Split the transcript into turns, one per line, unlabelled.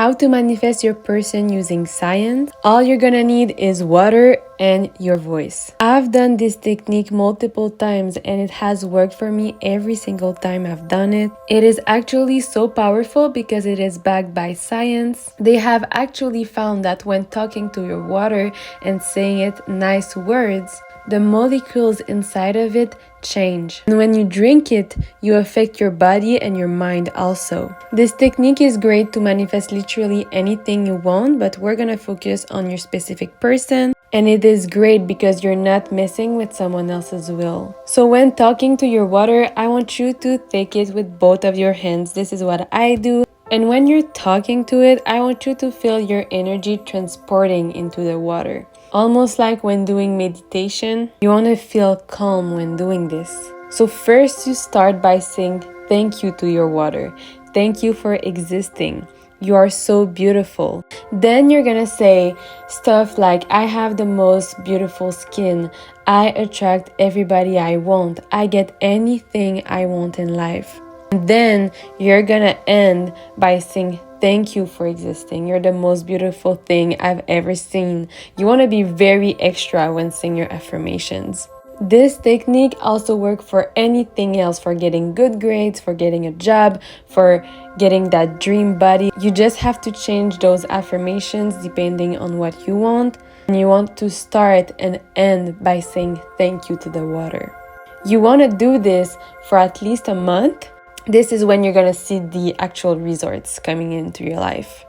How to manifest your person using science? All you're gonna need is water and your voice. I've done this technique multiple times and it has worked for me every single time I've done it. It is actually so powerful because it is backed by science. They have actually found that when talking to your water and saying it nice words, the molecules inside of it change. And when you drink it, you affect your body and your mind also. This technique is great to manifest literally anything you want, but we're gonna focus on your specific person. And it is great because you're not messing with someone else's will. So when talking to your water, I want you to take it with both of your hands. This is what I do. And when you're talking to it, I want you to feel your energy transporting into the water. Almost like when doing meditation, you want to feel calm when doing this. So first you start by saying thank you to your water. Thank you for existing. You are so beautiful. Then you're gonna say stuff like, I have the most beautiful skin. I attract everybody I want. I get anything I want in life. And then you're gonna end by saying, thank you for existing. You're the most beautiful thing I've ever seen. You wanna be very extra when saying your affirmations. This technique also works for anything else, for getting good grades, for getting a job, for getting that dream body. You just have to change those affirmations depending on what you want. And you want to start and end by saying thank you to the water. You want to do this for at least a month. This is when you're going to see the actual results coming into your life.